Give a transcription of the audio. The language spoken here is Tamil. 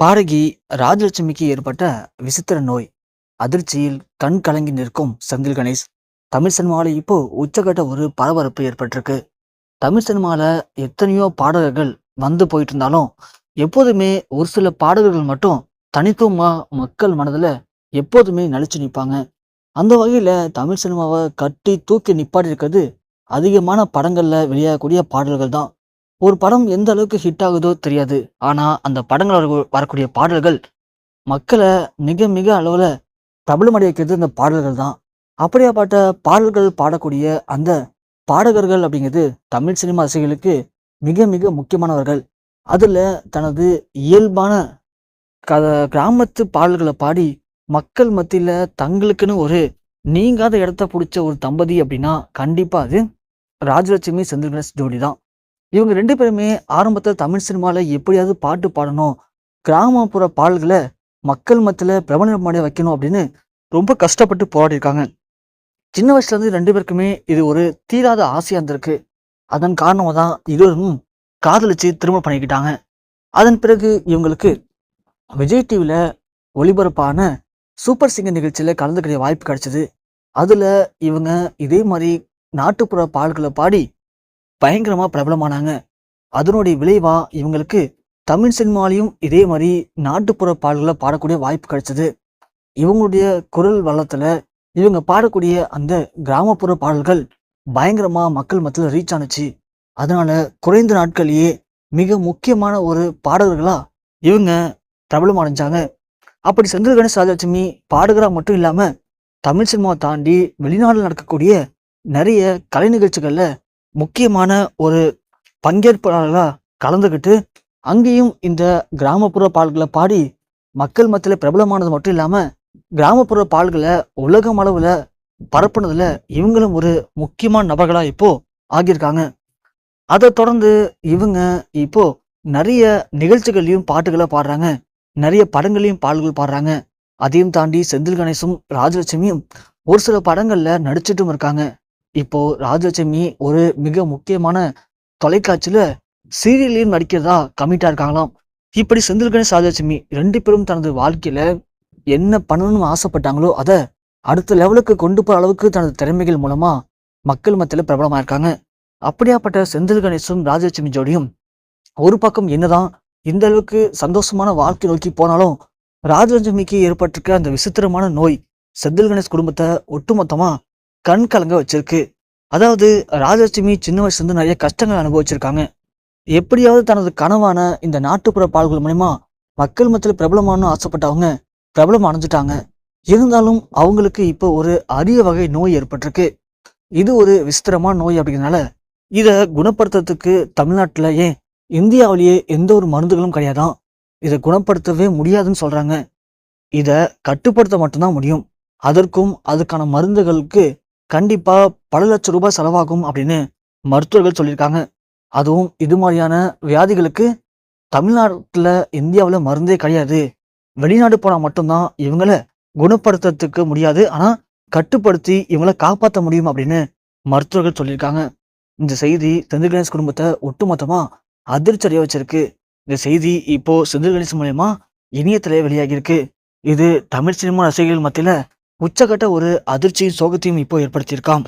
பாடகி ராஜலட்சுமிக்கு ஏற்பட்ட விசித்திர நோய். அதிர்ச்சியில் கண் கலங்கி நிற்கும் செந்தில் கணேஷ். தமிழ் சினிமாவில் இப்போ உச்சக்கட்ட ஒரு பரபரப்பு ஏற்பட்டிருக்கு. தமிழ் சினிமாவில் எத்தனையோ பாடகர்கள் வந்து போயிட்டு இருந்தாலும் எப்போதுமே ஒரு சில பாடகர்கள் மட்டும் தனித்துவமா மக்கள் மனதில் எப்போதுமே நிலைச்சு நிற்பாங்க. அந்த வகையில் தமிழ் சினிமாவை கட்டி தூக்கி நிப்பாட்டி இருக்கிறது அதிகமான படங்கள்ல வெளியாகக்கூடிய பாடல்கள் தான். ஒரு படம் எந்த அளவுக்கு ஹிட் ஆகுதோ தெரியாது. ஆனா அந்த படங்கள் வரக்கூடிய பாடல்கள் மக்கள மிக மிக அளவுல பிரபலமடைய வைக்கிறது இந்த பாடல்கள் தான். அப்படியாப்பட்ட பாடல்கள் பாடக்கூடிய அந்த பாடகர்கள் அப்படிங்கிறது தமிழ் சினிமா ரசிகர்களுக்கு மிக மிக முக்கியமானவர்கள். அதுல தனது இயல்பான கிராமத்து பாடல்களை பாடி மக்கள் மத்தியில தங்களுக்குன்னு ஒரு நீங்காத இடத்த பிடிச்ச ஒரு தம்பதி அப்படின்னா கண்டிப்பா அது ராஜலட்சுமி செந்தில் கணேஷ் ஜோடி தான். இவங்க 2 பேருமே ஆரம்பத்துல தமிழ் சினிமால எப்படியாவது பாட்டு பாடணும், கிராமப்புற பாடல்கள மக்கள் மத்தியில பிரபலமடைய வைக்கணும் அப்படின்னு ரொம்ப கஷ்டப்பட்டு போராடியிருக்காங்க. சின்ன வயசுல இருந்து 2 பேருக்குமே இது ஒரு தீராத ஆசையா இருந்திருக்கு. அதன் காரணமா தான் இருவரும் காதலிச்சு திருமணம் பண்ணிக்கிட்டாங்க. அதன் பிறகு இவங்களுக்கு விஜய் டிவில ஒளிபரப்பான சூப்பர் சிங்கர் நிகழ்ச்சியில கலந்துக்கிற வாய்ப்பு கிடைச்சது. அதுல இவங்க இதே மாதிரி நாட்டுப்புற பாடல்களை பாடி பயங்கரமா பிரபலமானாங்க. அதனுடைய விளைவா இவங்களுக்கு தமிழ் சினிமாலையும் இதே மாதிரி நாட்டுப்புற பாடல்களை பாடக்கூடிய வாய்ப்பு கிடைச்சது. இவங்களுடைய குரல் வளத்துல இவங்க பாடக்கூடிய அந்த கிராமப்புற பாடல்கள் பயங்கரமா மக்கள் மத்தியில் ரீச் ஆனுச்சு. அதனால குறைந்த நாட்கள்லயே மிக முக்கியமான ஒரு பாடகர்களா இவங்க பிரபலம் அடைஞ்சாங்க. அப்படி செந்தில் கணேஷ் ராஜலட்சுமி பாடகரா மட்டும் இல்லாம தமிழ் சினிமாவை தாண்டி வெளிநாடுல நடக்கக்கூடிய நிறைய கலை நிகழ்ச்சிகள்ல முக்கியமான ஒரு பங்கேற்பாளர்களா கலந்துக்கிட்டு அங்கேயும் இந்த கிராமப்புற பாடல்களை பாடி மக்கள் மத்தியில பிரபலமானது மட்டும் இல்லாம கிராமப்புற பாடல்களை உலகம் அளவுல பரப்புனதுல இவங்களும் ஒரு முக்கியமான நபர்களா இப்போ ஆகியிருக்காங்க. அதை தொடர்ந்து இவங்க இப்போ நிறைய நிகழ்ச்சிகள்லையும் பாட்டுகளை பாடுறாங்க, நிறைய படங்களையும் பாடல்கள் பாடுறாங்க. அதையும் தாண்டி செந்தில் கணேசும் ராஜலட்சுமியும் ஒரு சில படங்கள்ல நடிச்சிட்டும் இருக்காங்க. இப்போ ராஜலட்சுமி ஒரு மிக முக்கியமான தொலைக்காட்சியில சீரியலையும் நடிக்கிறதா கமிட்டா இருக்காங்களாம். இப்படி செந்தில் கணேஷ் ராஜலட்சுமி 2 பேரும் தனது வாழ்க்கையில என்ன பண்ணணும்னு ஆசைப்பட்டாங்களோ அதை அடுத்த லெவலுக்கு கொண்டு போற அளவுக்கு தனது திறமைகள் மூலமா மக்கள் மத்தியில பிரபலமா இருக்காங்க. அப்படியாப்பட்ட செந்தில் கணேசும் ராஜலட்சுமி ஜோடியும் ஒரு பக்கம் என்னதான் இந்த அளவுக்கு சந்தோஷமான வாழ்க்கை நோக்கி போனாலும் ராஜலட்சுமிக்கு ஏற்பட்டிருக்க அந்த விசித்திரமான நோய் செந்தில் கணேஷ் குடும்பத்தை ஒட்டுமொத்தமா கண் கலங்க வச்சிருக்கு. அதாவது ராஜலட்சுமி சின்ன வயசுல இருந்து நிறைய கஷ்டங்கள் அனுபவிச்சிருக்காங்க. எப்படியாவது தனது கனவான இந்த நாட்டுப்புற பாடல்கள் மூலமா மக்கள் மத்தியில் பிரபலமானு ஆசைப்பட்டவங்க பிரபலம் அடைஞ்சிட்டாங்க. இருந்தாலும் அவங்களுக்கு இப்போ ஒரு அரிய வகை நோய் ஏற்பட்டிருக்கு. இது ஒரு விசித்திரமான நோய் அப்படிங்கிறதுனால இதை குணப்படுத்துறதுக்கு தமிழ்நாட்டுல ஏன் இந்தியாவிலேயே எந்த ஒரு மருந்துகளும் கிடையாதான். இதை குணப்படுத்தவே முடியாதுன்னு சொல்றாங்க. இதை கட்டுப்படுத்த மட்டும்தான் முடியும். அதற்கும் அதுக்கான மருந்துகளுக்கு கண்டிப்பா பல லட்சம் ரூபாய் செலவாகும் அப்படின்னு மருத்துவர்கள் சொல்லியிருக்காங்க. அதுவும் இது மாதிரியான வியாதிகளுக்கு தமிழ்நாட்டுல இந்தியாவில் மருந்தே கிடையாது. வெளிநாடு போனா மட்டும்தான் இவங்கள குணப்படுத்துறதுக்கு முடியாது, ஆனா கட்டுப்படுத்தி இவங்கள காப்பாற்ற முடியும் அப்படின்னு மருத்துவர்கள் சொல்லியிருக்காங்க. இந்த செய்தி செந்தில் கணேஷ் குடும்பத்தை ஒட்டுமொத்தமா அதிர்ச்சி அடைய வச்சிருக்கு. இந்த செய்தி இப்போ செந்தில் கணேஷ் மூலயமா இணையத்திலே வெளியாகியிருக்கு. இது தமிழ் சினிமா ரசிகர்கள் மத்தியில உச்சகட்ட ஒரு அதிர்ச்சியும் சோகத்தையும் இப்போ ஏற்படுத்தியிருக்காம்.